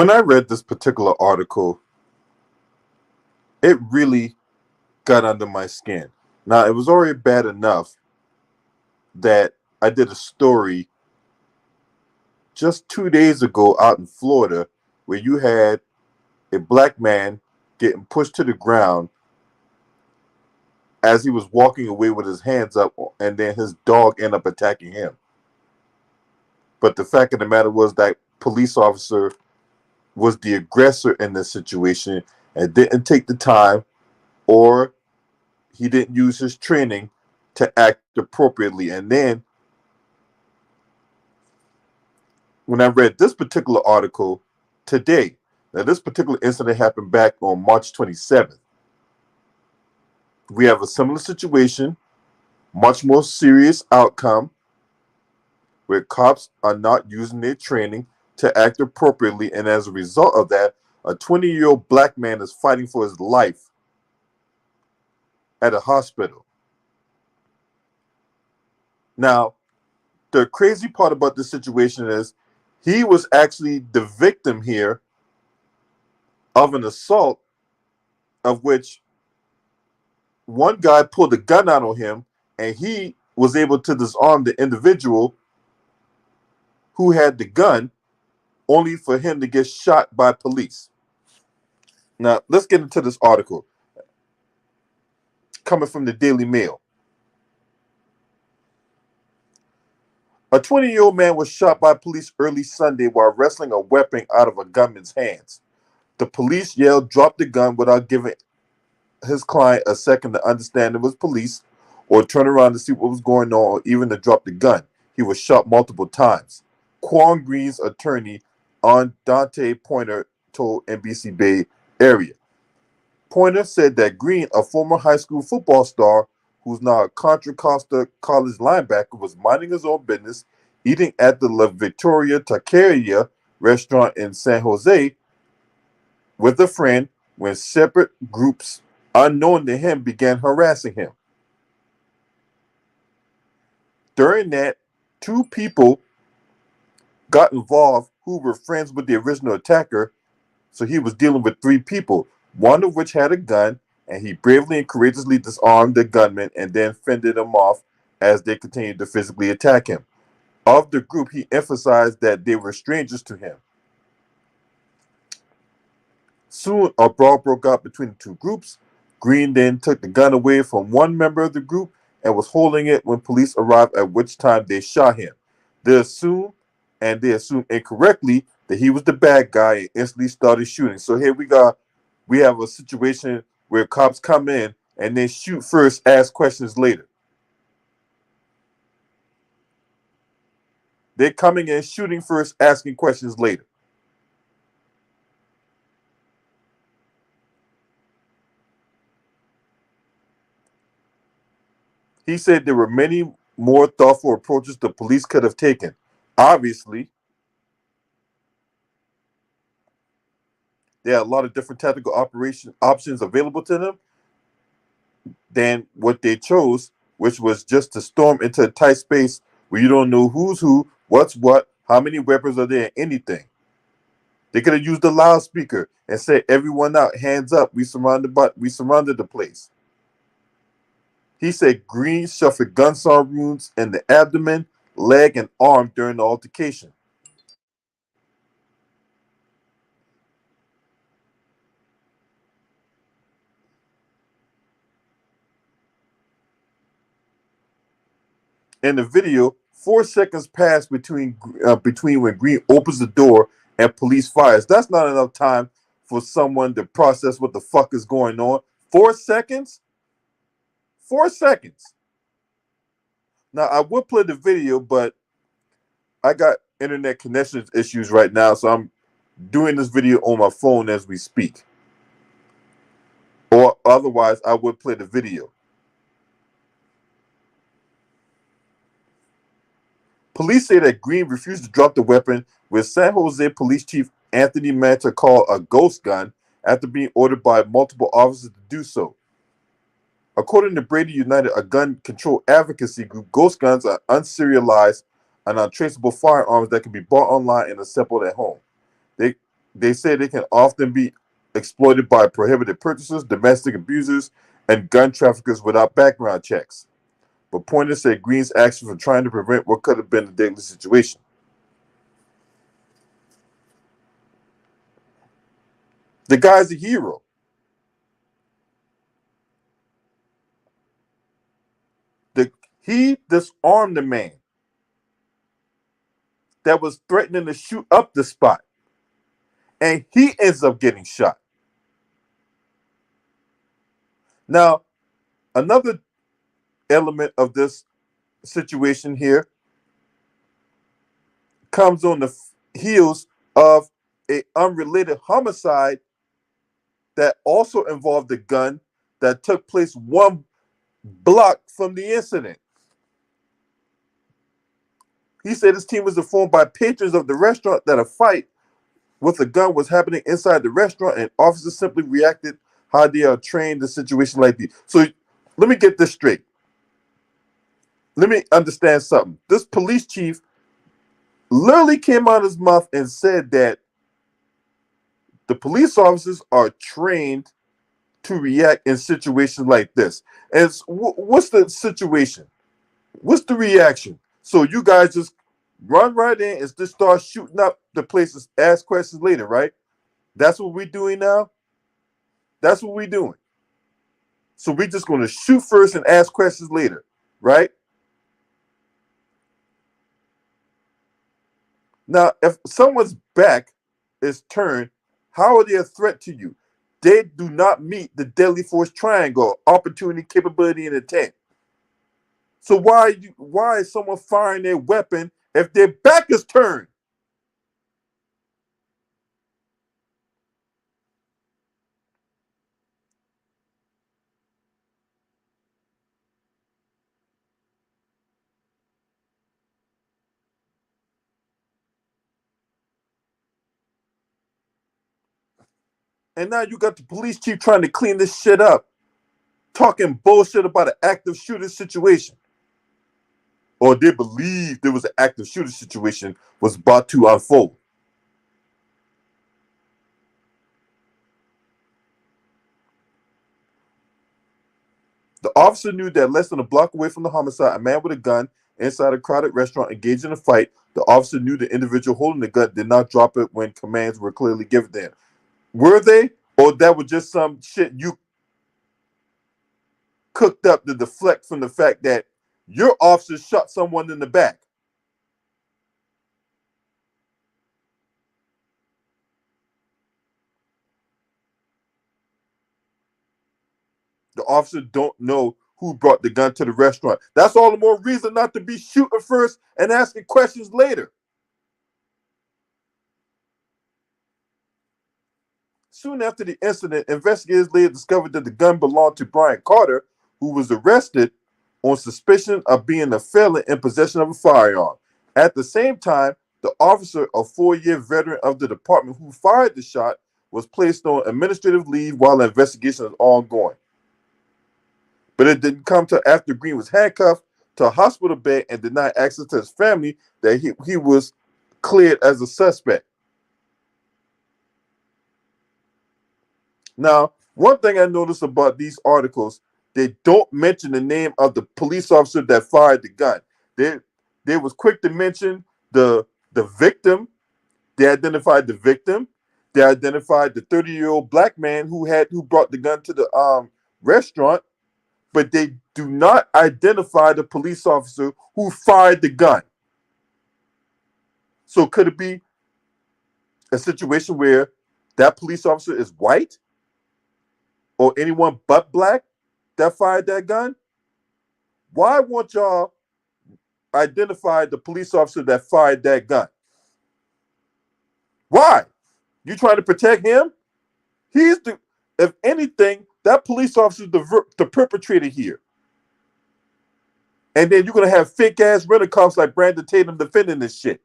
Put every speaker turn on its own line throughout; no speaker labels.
When I read this particular article, it really got under my skin. Now, it was already bad enough that I did a story just 2 days ago out in Florida where you had a black man getting pushed to the ground as he was walking away with his hands up, and then his dog ended up attacking him. But the fact of the matter was that police officer was the aggressor in this situation and didn't take the time, or he didn't use his training to act appropriately. And then when I read this particular article today, now this particular incident happened back on March 27th. We have a similar situation, much more serious outcome, where cops are not using their training to act appropriately, and as a result of that, a 20-year-old black man is fighting for his life at a hospital. Now, the crazy part about this situation is he was actually the victim here of an assault of which one guy pulled a gun out on him, and he was able to disarm the individual who had the gun, only for him to get shot by police. Now, let's get into this article coming from the Daily Mail. A 20-year-old man was shot by police early Sunday while wresting a weapon out of a gunman's hands. The police yelled, "Drop the gun," without giving his client a second to understand it was police, or turn around to see what was going on, or even to drop the gun. He was shot multiple times. Quan Green's attorney, Dante Pointer, told NBC Bay Area. Pointer said that Green, a former high school football star who's now a Contra Costa College linebacker, was minding his own business, eating at the La Victoria Taqueria restaurant in San Jose with a friend when separate groups unknown to him began harassing him. During that, two people got involved who were friends with the original attacker, so he was dealing with three people, one of which had a gun, and he bravely and courageously disarmed the gunman and then fended them off as they continued to physically attack him. Of the group, he emphasized that they were strangers to him. Soon, a brawl broke out between the two groups. Green then took the gun away from one member of the group and was holding it when police arrived, at which time they shot him. They assumed incorrectly, that he was the bad guy and instantly started shooting. So here we have a situation where cops come in and they shoot first, ask questions later. They're coming in, shooting first, asking questions later. He said there were many more thoughtful approaches the police could have taken. Obviously, there are a lot of different tactical operation options available to them than what they chose, which was just to storm into a tight space where you don't know who's who, what's what, how many weapons are there, anything. They could have used the loudspeaker and said, "Everyone out, hands up, we surrounded the place." He said Green suffered gunshot wounds in the abdomen, leg, and arm during the altercation. In the video, 4 seconds pass between when Green opens the door and police fires. That's not enough time for someone to process what the fuck is going on. 4 seconds? 4 seconds. Now, I would play the video, but I got internet connection issues right now, so I'm doing this video on my phone as we speak. Or otherwise, I would play the video. Police say that Green refused to drop the weapon, with San Jose Police Chief Anthony Manta called a ghost gun after being ordered by multiple officers to do so. According to Brady United, a gun control advocacy group, ghost guns are unserialized and untraceable firearms that can be bought online and assembled at home. They say they can often be exploited by prohibited purchasers, domestic abusers, and gun traffickers without background checks. But Pointer said Green's actions were trying to prevent what could have been a deadly situation. The guy's a hero. He disarmed the man that was threatening to shoot up the spot, and he ends up getting shot. Now, another element of this situation here comes on the heels of a unrelated homicide that also involved a gun that took place one block from the incident. He said his team was informed by patrons of the restaurant that a fight with a gun was happening inside the restaurant, and officers simply reacted how they are trained in situations like these. So let me get this straight. Let me understand something. This police chief literally came out of his mouth and said that the police officers are trained to react in situations like this. And what's the situation? What's the reaction? So you guys just run right in and just start shooting up the places, ask questions later, right? That's what we're doing now? That's what we're doing. So we're just going to shoot first and ask questions later, right? Now, if someone's back is turned, how are they a threat to you? They do not meet the deadly force triangle: opportunity, capability, and intent. So why is someone firing their weapon if their back is turned? And now you got the police chief trying to clean this shit up, talking bullshit about an active shooter situation. Or they believe there was an active shooter situation was about to unfold. The officer knew that less than a block away from the homicide, a man with a gun inside a crowded restaurant engaged in a fight. The officer knew the individual holding the gun did not drop it when commands were clearly given to him. Were they? Or that was just some shit you cooked up to deflect from the fact that your officer shot someone in the back? The officer don't know who brought the gun to the restaurant. That's all the more reason not to be shooting first and asking questions later. Soon after the incident, investigators later discovered that the gun belonged to Brian Carter, who was arrested on suspicion of being a felon in possession of a firearm. At the same time, the officer, a 4-year veteran of the department who fired the shot, was placed on administrative leave while the investigation is ongoing. But it didn't come till after Green was handcuffed to a hospital bed and denied access to his family that he was cleared as a suspect. Now, one thing I noticed about these articles, they don't mention the name of the police officer that fired the gun. They was quick to mention the victim. They identified the victim. They identified the 30-year-old black man who brought the gun to the restaurant, but they do not identify the police officer who fired the gun. So could it be a situation where that police officer is white or anyone but black that fired that gun? Why won't y'all identify the police officer that fired that gun? Why? You trying to protect him? He's the, if anything, that police officer is the perpetrator here. And then you're gonna have fake ass rental cops like Brandon Tatum defending this shit.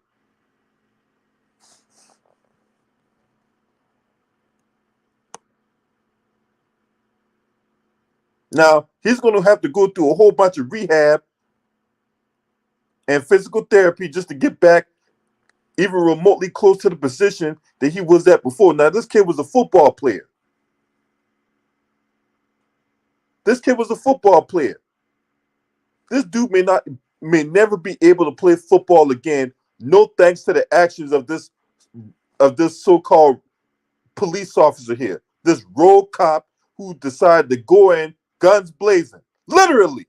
Now he's gonna have to go through a whole bunch of rehab and physical therapy just to get back even remotely close to the position that he was at before. Now, this kid was a football player. This kid was a football player. This dude may never be able to play football again. No thanks to the actions of this so-called police officer here. This rogue cop who decided to go in guns blazing. Literally.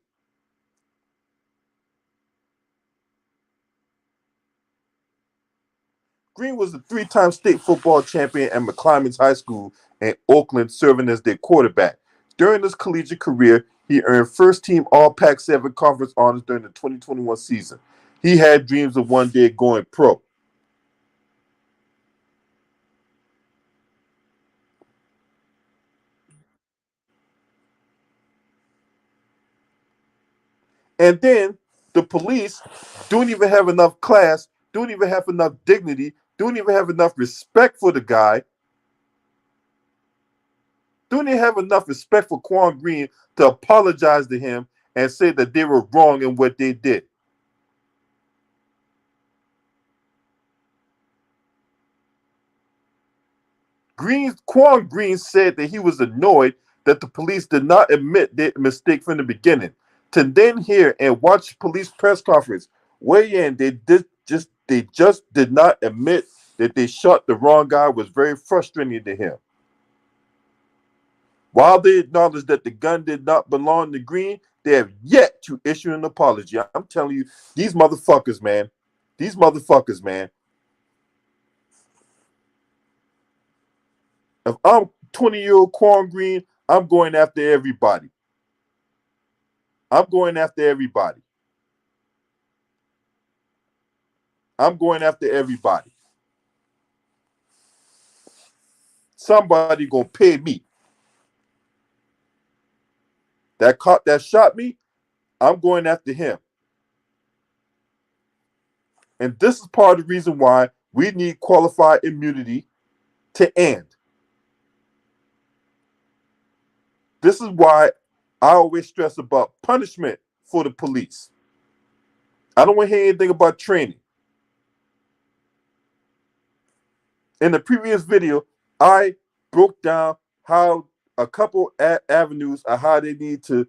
Green was a three-time state football champion at McClymonds High School in Oakland, serving as their quarterback. During his collegiate career, he earned first-team All-Pac-7 conference honors during the 2021 season. He had dreams of one day going pro. And then the police don't even have enough class, don't even have enough dignity, don't even have enough respect for the guy. Don't even have enough respect for Quan Green to apologize to him and say that they were wrong in what they did. Quan Green said that he was annoyed that the police did not admit their mistake from the beginning. To then hear and watch police press conference weigh in, they just did not admit that they shot the wrong guy was very frustrating to him. While they acknowledge that the gun did not belong to Green, they have yet to issue an apology. I'm telling you, these motherfuckers, man. These motherfuckers, man. If I'm 20-year-old Quan Green, I'm going after everybody. I'm going after everybody. I'm going after everybody. Somebody gonna pay me. That cop that shot me, I'm going after him. And this is part of the reason why we need qualified immunity to end. This is why I always stress about punishment for the police. I don't want to hear anything about training. In the previous video, I broke down how a couple avenues of how they need to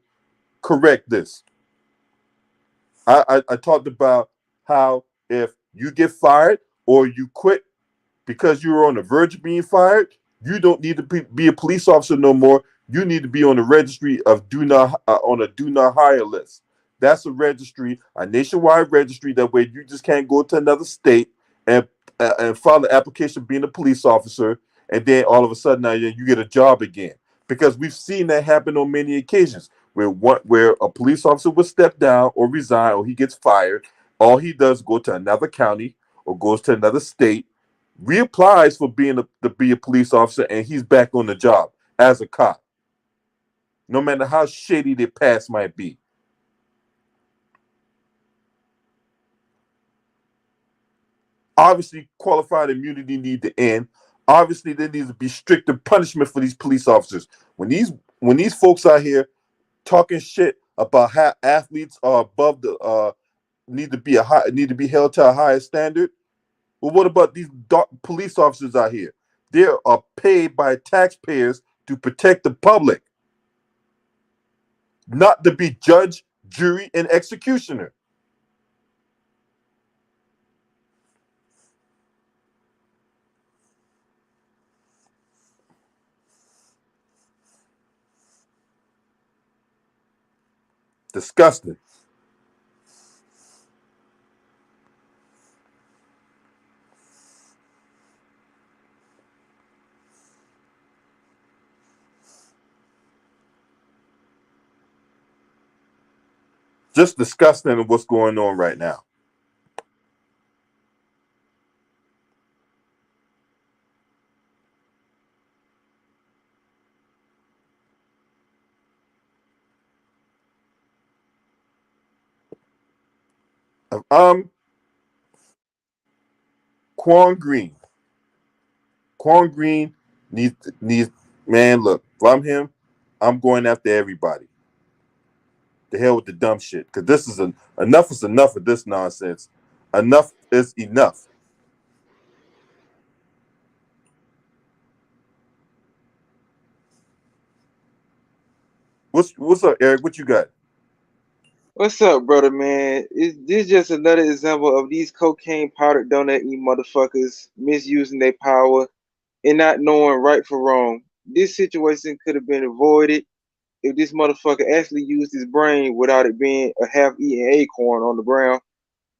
correct this. I talked about how if you get fired or you quit because you were on the verge of being fired, you don't need to be a police officer no more. You need to be on the registry of on a do not hire list. That's a registry, a nationwide registry. That way, you just can't go to another state and file an application being a police officer, and then all of a sudden now you get a job again. Because we've seen that happen on many occasions where a police officer would step down or resign or he gets fired. All he does is go to another county or goes to another state, reapplies for to be a police officer, and he's back on the job as a cop. No matter how shady their past might be. Obviously, qualified immunity need to end. Obviously, there needs to be stricter punishment for these police officers. When these folks out here talking shit about how athletes are above the need to be held to a higher standard. Well, what about these police officers out here? They are paid by taxpayers to protect the public, not to be judge, jury, and executioner. Disgusting. Just disgusting of what's going on right now. Quan Green. Quan Green needs man. Look, if I'm him, I'm going after everybody. The hell with the dumb shit, because this is enough is enough of this nonsense. Enough is enough. What's up, Eric? What you got?
What's up, brother, man? This just another example of these cocaine powdered donut eating motherfuckers misusing their power and not knowing right from wrong. This situation could have been avoided if this motherfucker actually used his brain without it being a half-eaten acorn on the ground.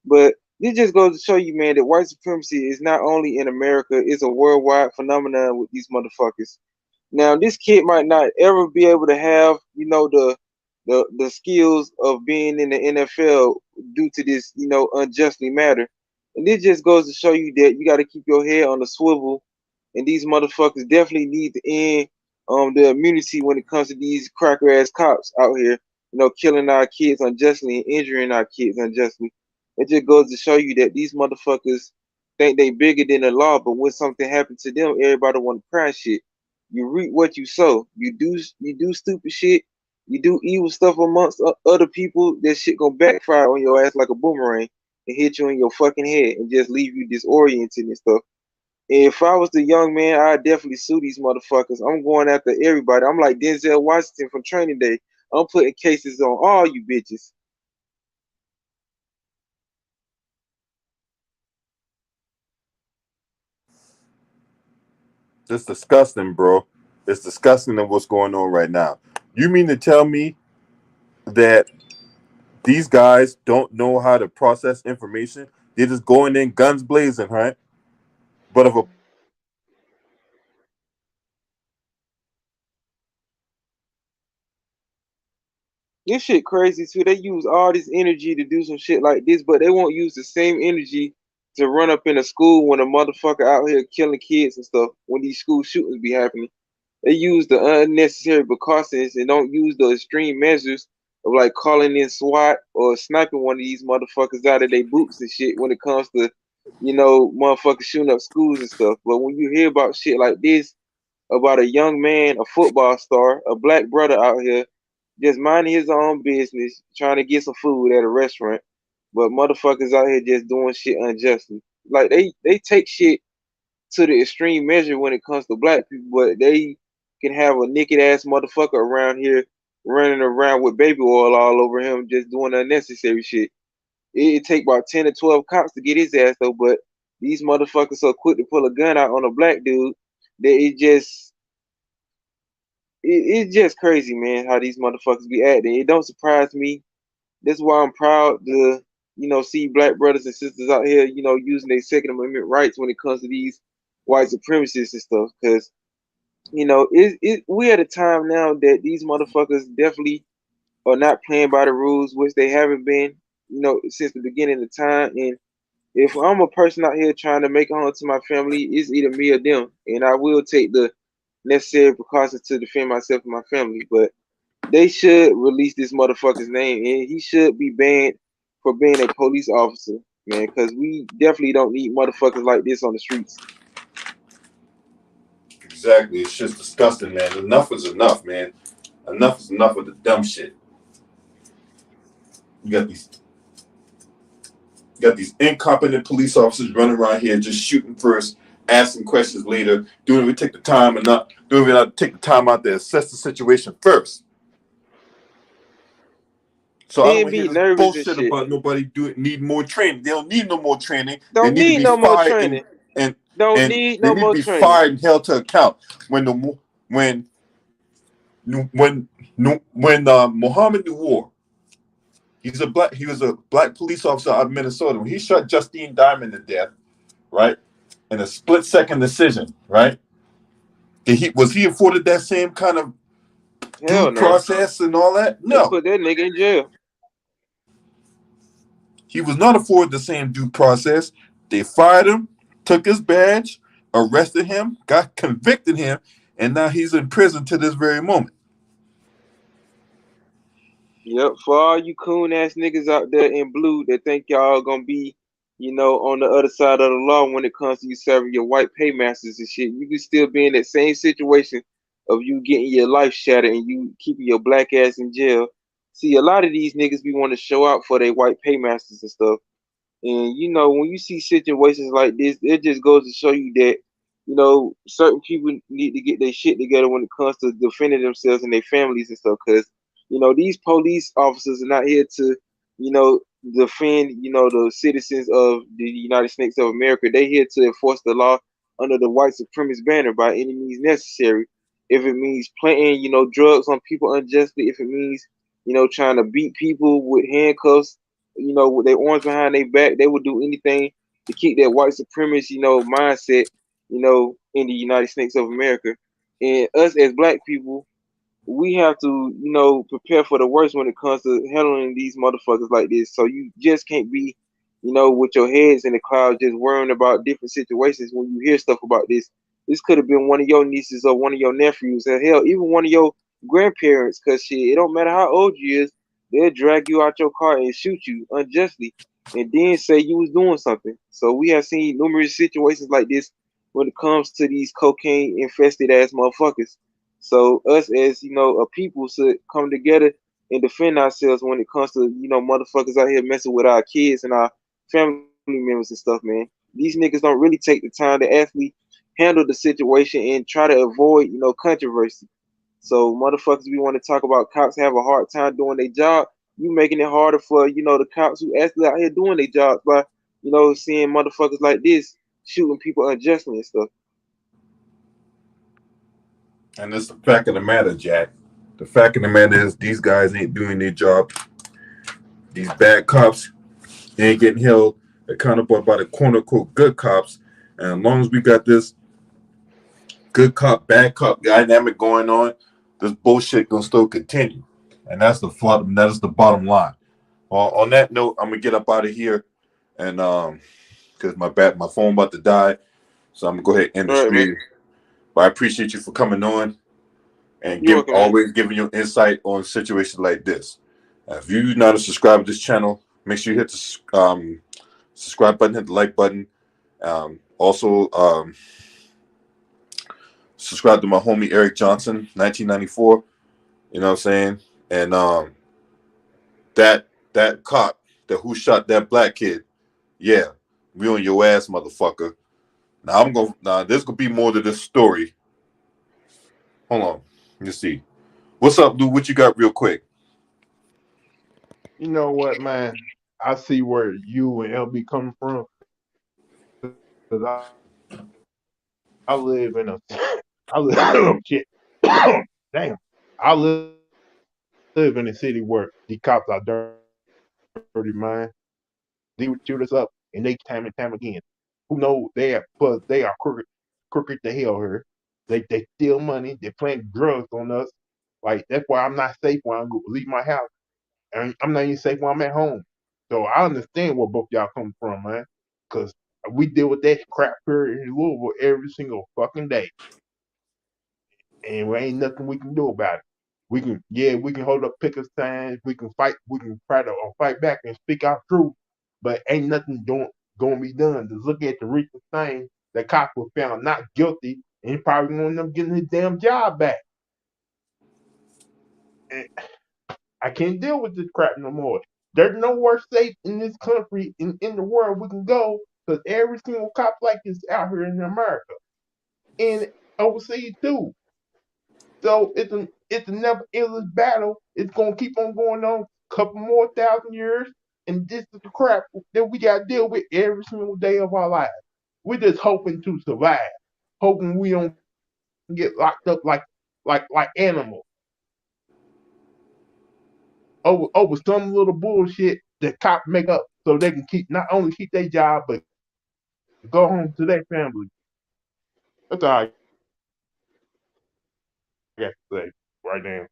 But this just goes to show you, man, that white supremacy is not only in America, it's a worldwide phenomenon with these motherfuckers. Now, this kid might not ever be able to have, the skills of being in the NFL due to this, unjustly matter. And this just goes to show you that you got to keep your head on the swivel. And these motherfuckers definitely need to end the immunity when it comes to these cracker ass cops out here, killing our kids unjustly and injuring our kids unjustly. It just goes to show you that these motherfuckers think they bigger than the law, but when something happens to them, everybody want to cry shit. You reap what you sow. You do stupid shit. You do evil stuff amongst other people. That shit gonna backfire on your ass like a boomerang and hit you in your fucking head and just leave you disoriented and stuff. If I was the young man, I'd definitely sue these motherfuckers. I'm going after everybody. I'm like Denzel Washington from Training Day. I'm putting cases on all you bitches.
It's disgusting, bro. It's disgusting of what's going on right now. You mean to tell me that these guys don't know how to process information? They're just going in guns blazing, right? But if a
This shit crazy too. They use all this energy to do some shit like this, but they won't use the same energy to run up in a school when a motherfucker out here killing kids and stuff. When these school shootings be happening, they use the unnecessary precautions and don't use the extreme measures of like calling in SWAT or sniping one of these motherfuckers out of their boots and shit when it comes to, motherfuckers shooting up schools and stuff. But when you hear about shit like this, about a young man, a football star, a black brother out here just minding his own business, trying to get some food at a restaurant, but motherfuckers out here just doing shit unjustly. Like they take shit to the extreme measure when it comes to black people, but they can have a naked ass motherfucker around here running around with baby oil all over him, just doing unnecessary shit. It take about 10 to 12 cops to get his ass though, but these motherfuckers so quick to pull a gun out on a black dude that it's just crazy, man, how these motherfuckers be acting. It don't surprise me. That's why I'm proud to, see black brothers and sisters out here, using their Second Amendment rights when it comes to these white supremacists and stuff. Because, we at a time now that these motherfuckers definitely are not playing by the rules, which they haven't been, since the beginning of time. And if I'm a person out here trying to make it home to my family, it's either me or them. And I will take the necessary precautions to defend myself and my family. But they should release this motherfucker's name, and he should be banned for being a police officer, man. Because we definitely don't need motherfuckers like this on the streets.
exactly, it's just disgusting, man. Enough is enough, man. Enough is enough of the dumb shit. You got these incompetent police officers running around here just shooting first, asking questions later. Don't even take the time and not don't even take the time out to assess the situation first. So I don't
Then
want to hear
be
this
nervous and
bullshit
shit.
about nobody need more training. They don't need no more training. They
Don't
need to
need
be
no more
fired
training.
and
Don't
and
need
they
no
need to
more
be
training.
fired and held to account when the when when Muhammad Nawar, he was a black police officer out of Minnesota. When he shot Justine Diamond to death, right, in a split-second decision, right? Was he afforded that same kind of due
Hell no.
process and all that?
They
No,
put that nigga in jail.
he was not afforded the same due process. They fired him, took his badge, arrested him, got convicted him, and now he's in prison to this very moment.
Yep, for all you coon ass niggas out there in blue that think y'all gonna be, on the other side of the law when it comes to you serving your white paymasters and shit, you can still be in that same situation of you getting your life shattered and you keeping your black ass in jail. See, a lot of these niggas be want to show out for their white paymasters and stuff. And when you see situations like this, it just goes to show you that, certain people need to get their shit together when it comes to defending themselves and their families and stuff. Cause These police officers are not here to, you know, defend, the citizens of the United States of America. They're here to enforce the law under the white supremacist banner by any means necessary. If it means planting, drugs on people unjustly, if it means, trying to beat people with handcuffs, with their arms behind their back, they would do anything to keep that white supremacist, mindset, in the United States of America. And us as black people, we have to, prepare for the worst when it comes to handling these motherfuckers like this. So you just can't be, with your heads in the clouds, just worrying about different situations when you hear stuff about this. This could have been one of your nieces or one of your nephews, or hell, even one of your grandparents. Cause shit, it don't matter how old you is, they'll drag you out your car and shoot you unjustly, and then say you was doing something. So we have seen numerous situations like this when it comes to these cocaine infested ass motherfuckers. So us as a people should come together and defend ourselves when it comes to motherfuckers out here messing with our kids and our family members and stuff, man. These niggas don't really take the time to actually handle the situation and try to avoid controversy. So motherfuckers, we want to talk about cops have a hard time doing their job. You making it harder for the cops who actually out here doing their jobs by seeing motherfuckers like this shooting people unjustly and stuff.
And it's the fact of the matter, Jack. The fact of the matter is these guys ain't doing their job. These bad cops ain't getting held accountable by the quote unquote good cops. And as long as we got this good cop, bad cop dynamic going on, this bullshit gonna still continue. And that is the bottom line. On that note, I'm gonna get up out of here and because my phone about to die. So I'm gonna go ahead and end the
All right, man.
stream. But I appreciate you for coming on and
You welcome, man.
always giving your insight on situations like this. If you're not a subscriber to this channel, make sure you hit the subscribe button, hit the like button. Also, subscribe to my homie Eric Johnson, 1994. You know what I'm saying? And that cop that who shot that black kid, yeah, we on your ass, motherfucker. Now there's gonna be more to this story. Hold on, let's see. What's up, dude? What you got, real quick?
You know what, man? I see where you and LB coming from because I live in a I live oh, shit. Damn. I live in a city where the cops are dirty, man. They would shoot us up and they time and time again. Who knows they are crooked to hell here. They steal money, they plant drugs on us. Like that's why I'm not safe when I go, leave my house. And I'm not even safe when I'm at home. So I understand where both y'all come from, man. Cause we deal with that crap here in Louisville every single fucking day, and there ain't nothing we can do about it. We can hold up picket signs, we can fight, we can try to fight back and speak our truth, but ain't nothing gonna be done. Just look at the recent thing, the cop was found not guilty, and he probably gonna end up getting his damn job back. And I can't deal with this crap no more. There's nowhere safe in this country, in the world we can go, because every single cop like this out here in America and overseas too. So it's a never endless battle. It's gonna keep on going on a couple more thousand years, and this is the crap that we gotta deal with every single day of our lives. We're just hoping to survive, hoping we don't get locked up like animals over some little bullshit the cop make up so they can keep not only keep their job but go home to their family. That's all I got to say right now.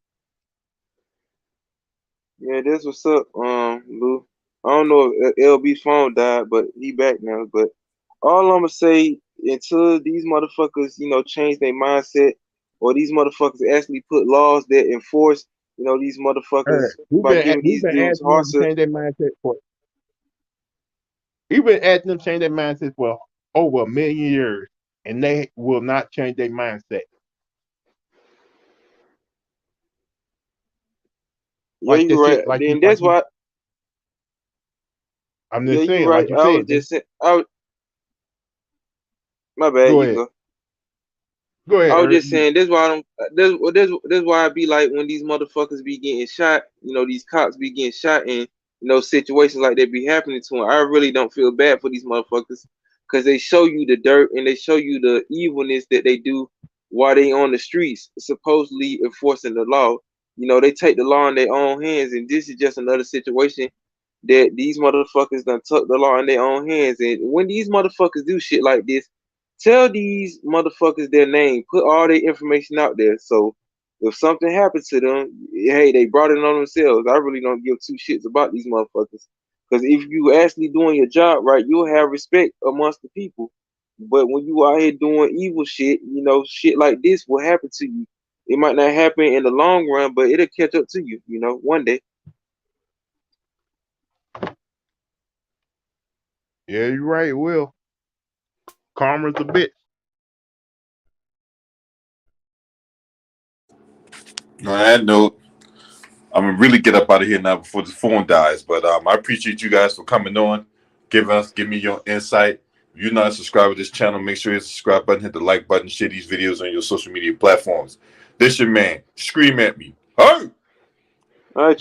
Yeah, this what's up, Lou. I don't know if LB's phone died, but he back now. But all I'm gonna say, until these motherfuckers, change their mindset, or these motherfuckers actually put laws that enforce, these motherfuckers by giving
We've
these
been
dudes
asking them to
harsher.
change their mindset for we've been asking them to change their mindset for over a million years, and they will not change their mindset.
Yeah,
Like
you
they said,
right. Then that's why.
I'm
Yeah,
just
you
saying,
right.
like you
I was
said,
just saying. My bad.
go
You
ahead.
go.
Go ahead,
I was just
Ernest.
saying this why I don't this why I be like when these motherfuckers be getting shot, these cops be getting shot and situations like that be happening to them. I really don't feel bad for these motherfuckers because they show you the dirt and they show you the evilness that they do while they on the streets, supposedly enforcing the law. They take the law in their own hands, and this is just another situation that these motherfuckers done took the law in their own hands. And when these motherfuckers do shit like this, tell these motherfuckers their name, put all their information out there. So if something happens to them, hey, they brought it on themselves. I really don't give two shits about these motherfuckers. Because if you actually doing your job right, you'll have respect amongst the people. But when you out here doing evil shit, shit like this will happen to you. It might not happen in the long run, but it'll catch up to you, one day.
Yeah, you're right. It will. Karma's a bitch.
On that note, I'm gonna really get up out of here now before the phone dies. But I appreciate you guys for coming on, give me your insight. If you're not a subscriber to this channel, make sure you hit the subscribe button, hit the like button, share these videos on your social media platforms. This your man. Scream at me. Hey!
All right.